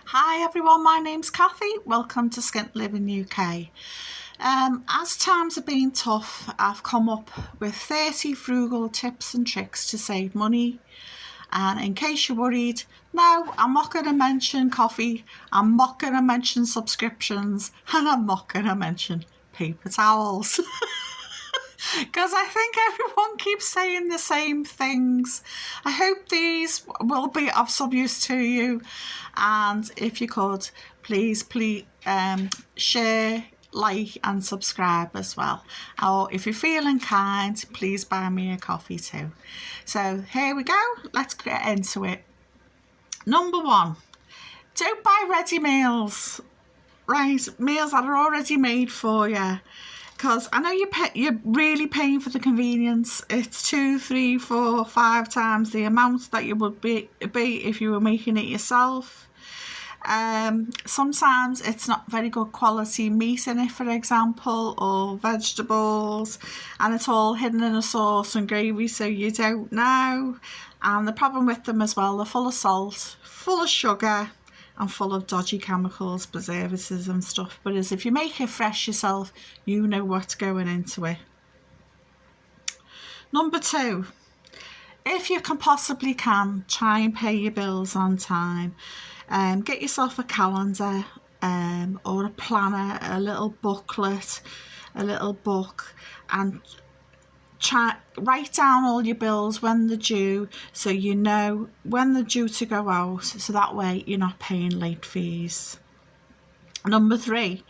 Hi everyone, my name's Cathy. Welcome to Skint Living UK. As times have been tough, I've come up with 30 frugal tips and tricks to save money. And in case you're worried, no, I'm not going to mention coffee, I'm not going to mention subscriptions, and I'm not going to mention paper towels. Because I think everyone keeps saying the same things. I hope these will be of some use to you, and if you could, please share, like and subscribe as well. Or if you're feeling kind, please buy me a coffee too. So here we go, let's get into it. Number one, don't buy ready meals. Right, meals that are already made for you. Because I know you're really paying for the convenience. It's 2, 3, 4, 5 times the amount that you would be if you were making it yourself. Sometimes it's not very good quality meat in it, for example, or vegetables, and it's all hidden in a sauce and gravy, so you don't know. And the problem with them as well, they're full of salt, full of sugar, and full of dodgy chemicals, preservatives and stuff. Whereas if you make it fresh yourself, you know what's going into it. Number 2, if you possibly can, try and pay your bills on time. Get yourself a calendar or a planner, a little booklet, a little book, and write down all your bills when they're due, so you know when they're due to go out, so that way you're not paying late fees. Number 3,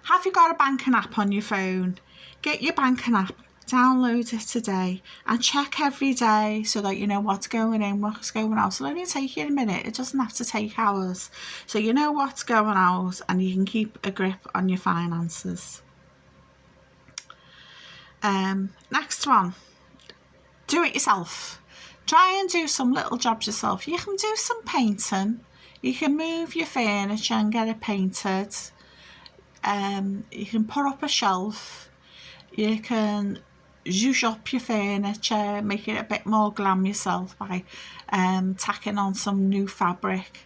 have you got a banking app on your phone? Get your banking app, download it today, and check every day so that you know what's going in, what's going out. It'll only take you a minute, it doesn't have to take hours, so you know what's going out and you can keep a grip on your finances. Next one, do it yourself. Try and do some little jobs yourself. You can do some painting, you can move your furniture and get it painted, you can put up a shelf, you can zhuzh up your furniture, make it a bit more glam yourself by tacking on some new fabric.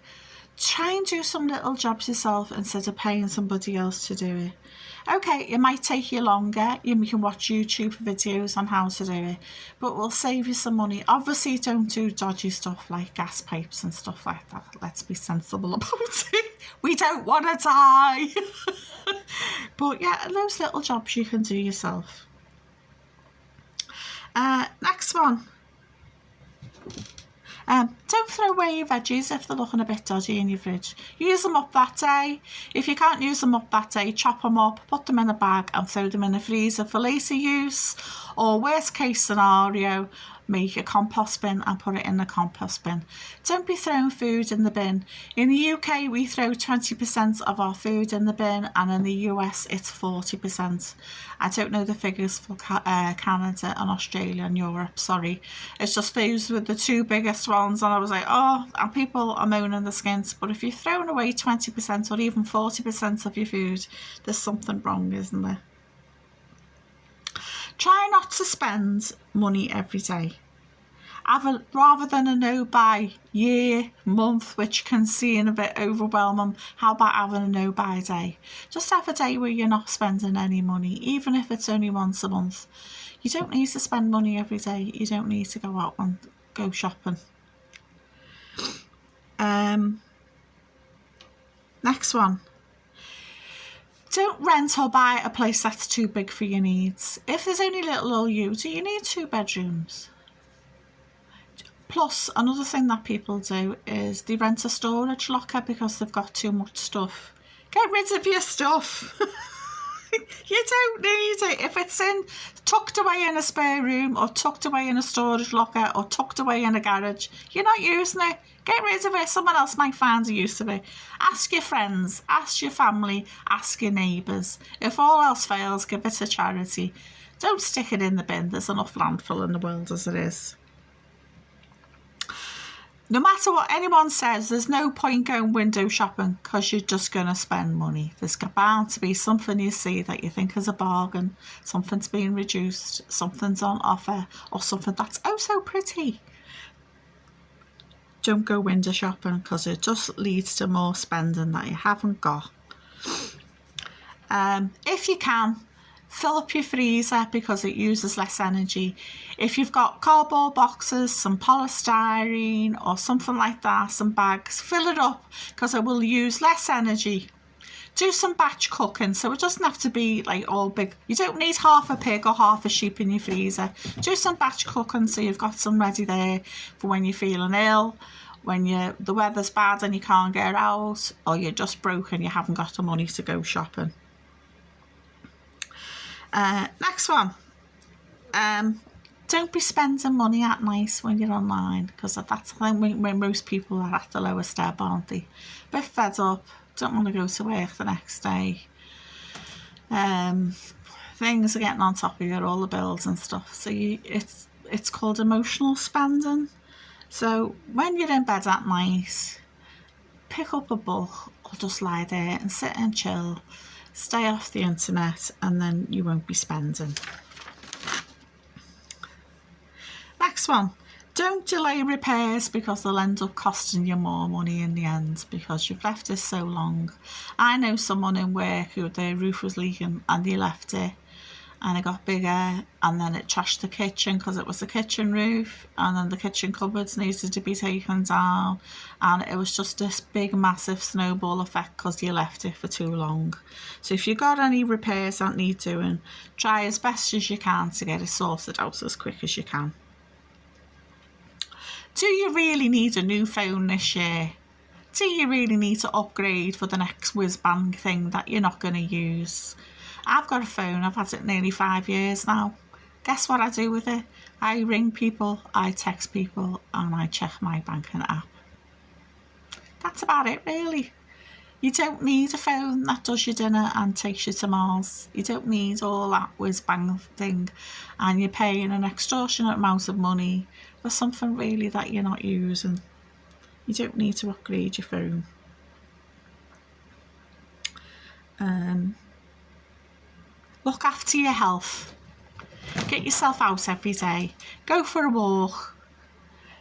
Try and do some little jobs yourself instead of paying somebody else to do it. Okay, it might take you longer, you can watch YouTube videos on how to do it, but will save you some money. Obviously don't do dodgy stuff like gas pipes and stuff like that. Let's be sensible about it. We don't want to die. But yeah, those little jobs you can do yourself. Next one. Don't throw away your veggies if they're looking a bit dodgy in your fridge. Use them up that day. If you can't use them up that day, chop them up, put them in a bag and throw them in the freezer for later use. Or worst case scenario, make a compost bin and put it in the compost bin. Don't be throwing food in the bin. In the UK, we throw 20% of our food in the bin, and in the US, it's 40%. I don't know the figures for Canada and Australia and Europe, sorry. It's just those were the 2 biggest ones, and I was like, oh, and people are moaning the skint. But if you're throwing away 20% or even 40% of your food, there's something wrong, isn't there? Try not to spend money every day. Rather than a no-buy year, month, which can seem a bit overwhelming, how about having a no-buy day? Just have a day where you're not spending any money, even if it's only once a month. You don't need to spend money every day. You don't need to go out and go shopping. Next one. Don't rent or buy a place that's too big for your needs. If there's only little old you, do you need 2 bedrooms? Plus, another thing that people do is they rent a storage locker because they've got too much stuff. Get rid of your stuff. You don't need it. If it's tucked away in a spare room, or tucked away in a storage locker, or tucked away in a garage, you're not using it. Get rid of it. Someone else might find a use of it. Ask your friends, ask your family, ask your neighbours. If all else fails, give it to charity. Don't stick it in the bin. There's enough landfill in the world as it is. No matter what anyone says, there's no point going window shopping because you're just going to spend money. There's bound to be something you see that you think is a bargain, something's being reduced, something's on offer, or something that's oh so pretty. don't go window shopping because it just leads to more spending that you haven't got. If you can, fill up your freezer because it uses less energy. If you've got cardboard boxes, some polystyrene or something like that, some bags, fill it up because it will use less energy. Do some batch cooking, so it doesn't have to be like all big. You don't need half a pig or half a sheep in your freezer. Do some batch cooking so you've got some ready there for when you're feeling ill, when the weather's bad and you can't get out, or you're just broke and you haven't got the money to go shopping. Next one. Don't be spending money at night when you're online, because that's when most people are at the lowest ebb, aren't they? A bit fed up, don't want to go to work the next day. Things are getting on top of you, all the bills and stuff. So it's called emotional spending. So when you're in bed at night, pick up a book or just lie there and sit and chill. Stay off the internet and then you won't be spending. Next one. Don't delay repairs because they'll end up costing you more money in the end because you've left it so long. I know someone in work who their roof was leaking and they left it and it got bigger and then it trashed the kitchen because it was a kitchen roof, and then the kitchen cupboards needed to be taken down, and it was just this big massive snowball effect because you left it for too long. So if you've got any repairs that need doing, try as best as you can to get it sorted out as quick as you can. Do you really need a new phone this year? Do you really need to upgrade for the next whiz-bang thing that you're not going to use? I've got a phone, I've had it nearly 5 years now. Guess what I do with it? I ring people, I text people, and I check my banking app. That's about it, really. You don't need a phone that does your dinner and takes you to Mars. You don't need all that whiz-bang thing, and you're paying an extortionate amount of money for something really that you're not using. You don't need to upgrade your phone. Look after your health. Get yourself out every day. Go for a walk.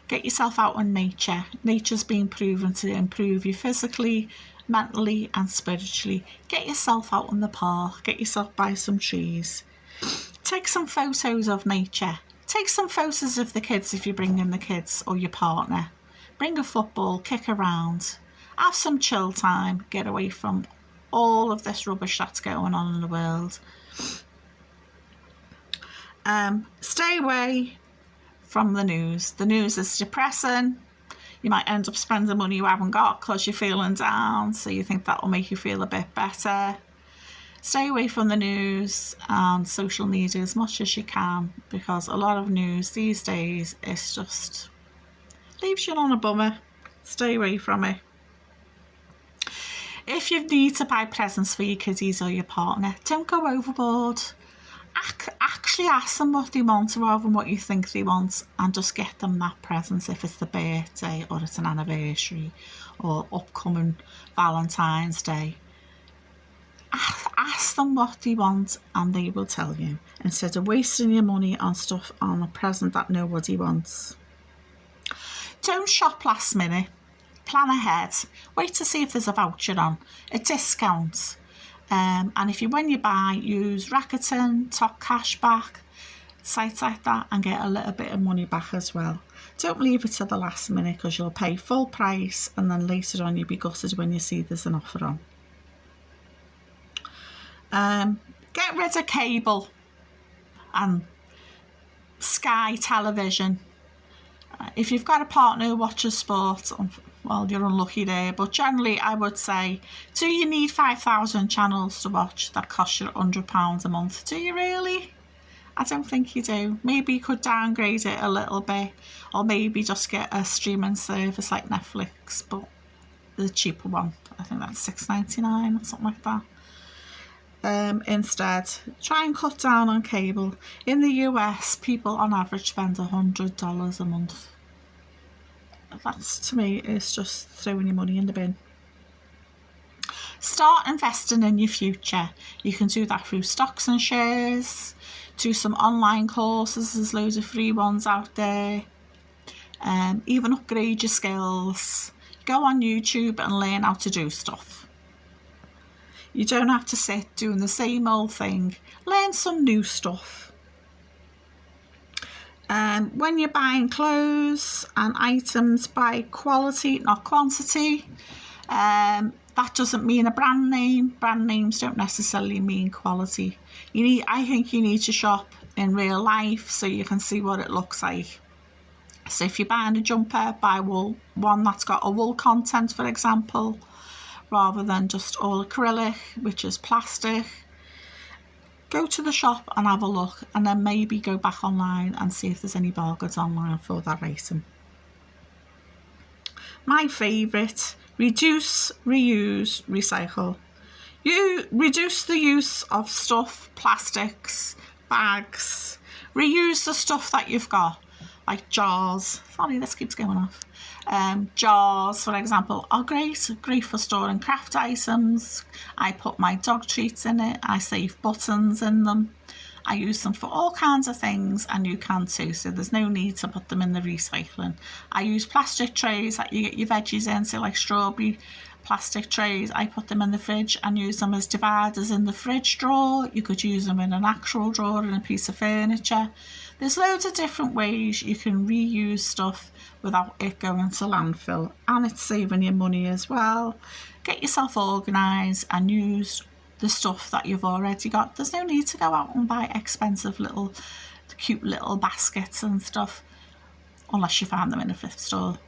Get yourself out in nature. Nature's been proven to improve you physically, mentally and spiritually. Get yourself out in the park. Get yourself by some trees. Take some photos of nature. Take some photos of the kids if you're bringing the kids or your partner. Bring a football, kick around. Have some chill time. Get away from all of this rubbish that's going on in the world. Stay away from the news. The news is depressing. You might end up spending money you haven't got because you're feeling down, so you think that will make you feel a bit better. Stay away from the news and social media as much as you can, because a lot of news these days is just leaves you on a bummer. Stay away from it. If you need to buy presents for your kiddies or your partner, don't go overboard. Actually ask them what they want rather than what you think they want, and just get them that present if it's the birthday or it's an anniversary or upcoming Valentine's Day. Ask them what they want and they will tell you, instead of wasting your money on stuff on a present that nobody wants. Don't shop last minute. Plan ahead. Wait to see if there's a voucher on, a discount. And when you buy, use Rakuten, Top Cashback, sites like that, and get a little bit of money back as well. Don't leave it to the last minute because you'll pay full price and then later on you'll be gutted when you see there's an offer on. Get rid of cable and Sky television. If you've got a partner who watches sport, well, you're unlucky there, but generally I would say, do you need 5,000 channels to watch that cost you £100 a month? Do you really? I don't think you do. Maybe you could downgrade it a little bit, or maybe just get a streaming service like Netflix, but the cheaper one, I think that's $6.99 or something like that. Instead, try and cut down on cable. In the US, people on average spend $100 a month. That's, to me, is just throwing your money in the bin. Start investing in your future. You can do that through stocks and shares. Do some online courses. There's loads of free ones out there. even upgrade your skills. Go on YouTube and learn how to do stuff. You don't have to sit doing the same old thing. Learn some new stuff. When you're buying clothes and items, buy quality, not quantity. That doesn't mean a brand name. Brand names don't necessarily mean quality. I think you need to shop in real life so you can see what it looks like. So if you're buying a jumper, buy one that's got a wool content, for example, rather than just all acrylic, which is plastic. Go to the shop and have a look, and then maybe go back online and see if there's any bargains online for that item. My favourite: reduce, reuse, recycle. You reduce the use of stuff, plastics, bags. Reuse the stuff that you've got, like jars. Sorry, this keeps going off. Jars, for example, are great for storing craft items. I put my dog treats in it. I save buttons in them. I use them for all kinds of things, and you can too, so there's no need to put them in the recycling. I use plastic trays that you get your veggies in, so like strawberry plastic trays. I put them in the fridge and use them as dividers in the fridge drawer. You could use them in an actual drawer in a piece of furniture. There's loads of different ways you can reuse stuff without it going to landfill, and it's saving you money as well. Get yourself organised and use the stuff that you've already got. There's no need to go out and buy expensive cute little baskets and stuff, unless you find them in a thrift store.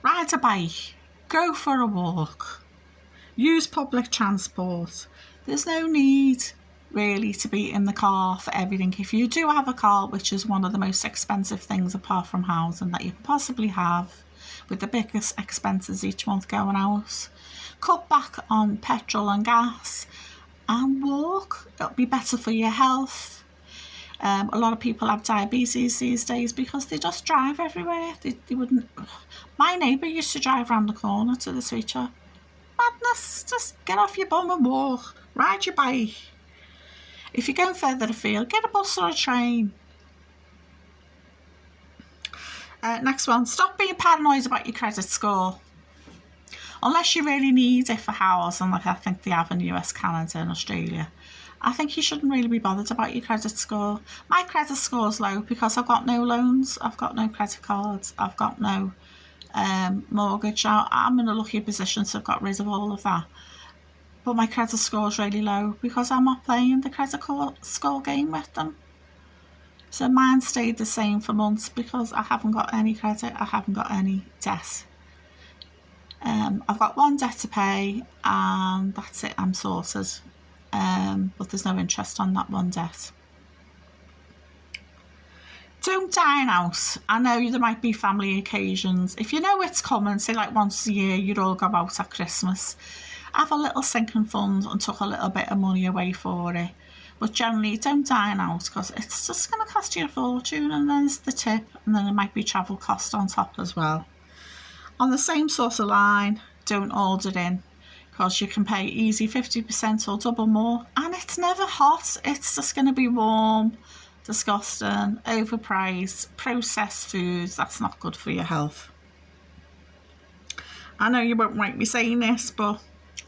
Ride a bike, go for a walk, use public transport. There's no need really to be in the car for everything. If you do have a car, which is one of the most expensive things apart from housing that you can possibly have, with the biggest expenses each month going out, cut back on petrol and gas and walk. It'll be better for your health. A lot of people have diabetes these days because they just drive everywhere. They wouldn't. My neighbour used to drive around the corner to the sweet shop. Madness. Just get off your bum and walk. Ride your bike. If you're going further afield, get a bus or a train. Next one, stop being paranoid about your credit score. Unless you really need it for housing, like I think they have in the US, Canada and Australia, I think you shouldn't really be bothered about your credit score. My credit score's low because I've got no loans, I've got no credit cards, I've got no mortgage. I'm in a lucky position to have got rid of all of that. But my credit score's really low because I'm not playing the credit score game with them. So mine stayed the same for months because I haven't got any credit, I haven't got any debt. I've got one debt to pay and that's it, I'm sorted. But there's no interest on that one debt. Don't dine out. I know there might be family occasions. If you know it's coming, say like once a year you'd all go out at Christmas, have a little sinking fund and tuck a little bit of money away for it. But generally, don't dine out because it's just going to cost you a fortune, and then there's the tip, and then there might be travel cost on top as well. On the same sort of line, don't order in because you can pay easy 50% or double more, and it's never hot. It's just going to be warm, disgusting, overpriced, processed foods. That's not good for your health. I know you won't like me saying this, but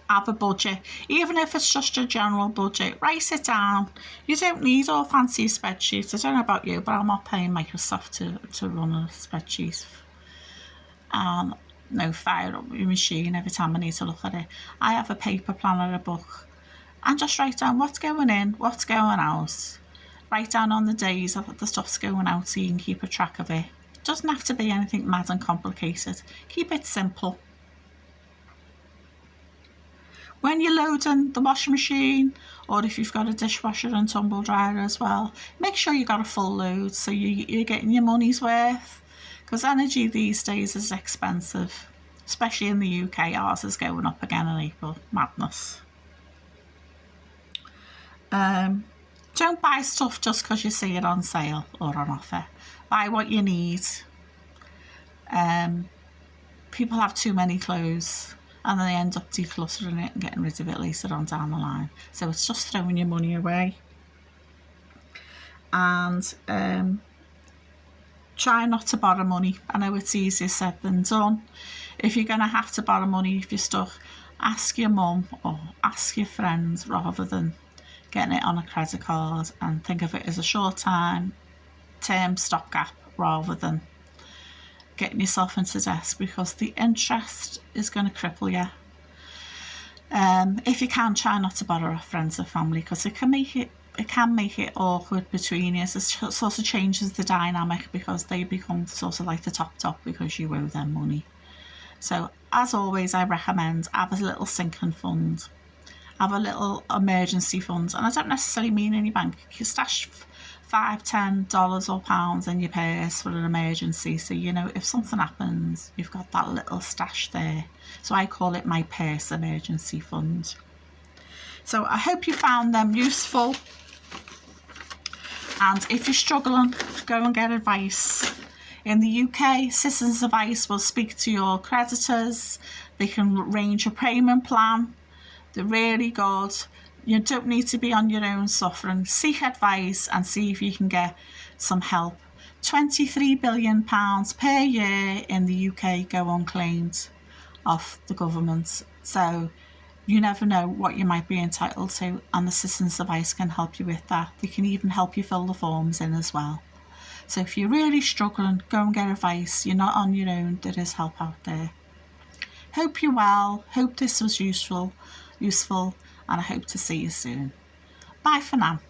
have a budget. Even if it's just your general budget, write it down. You don't need all fancy spreadsheets. I don't know about you, but I'm not paying Microsoft to run a spreadsheet. No, fire up your machine every time I need to look at it. I have a paper planner, a book, and just write down what's going in, what's going out. Write down on the days that the stuff's going out so you can keep a track of it. It doesn't have to be anything mad and complicated. Keep it simple. When you're loading the washing machine, or if you've got a dishwasher and tumble dryer as well, make sure you got a full load so you're getting your money's worth. Because energy these days is expensive, especially in the UK. Ours is going up again in April. Madness. Don't buy stuff just because you see it on sale or on offer. Buy what you need. People have too many clothes, and then they end up decluttering it and getting rid of it later on down the line. So it's just throwing your money away. And try not to borrow money. I know it's easier said than done. If you're going to have to borrow money, if you're stuck, ask your mum or ask your friends rather than getting it on a credit card, and think of it as a short-term stopgap rather than getting yourself into debt, because the interest is going to cripple you. If you can, try not to borrow off friends or family, because it can make it awkward between you. It sort of changes the dynamic, because they become sort of like the top because you owe them money. So as always, I recommend have a little sinking fund, have a little emergency fund, and I don't necessarily mean in your bank. You stash $5, $10 or pounds in your purse for an emergency, so you know if something happens, you've got that little stash there. So I call it my purse emergency fund. So I hope you found them useful, and if you're struggling, go and get advice. In the UK, Citizens Advice will speak to your creditors. They can arrange a payment plan. They're really good. You don't need to be on your own suffering. Seek advice and see if you can get some help. £23 billion per year in the UK go unclaimed off the government. So you never know what you might be entitled to, and the Citizens Advice can help you with that. They can even help you fill the forms in as well. So if you're really struggling, go and get advice. You're not on your own. There is help out there. Hope you're well. Hope this was useful, and I hope to see you soon. Bye for now.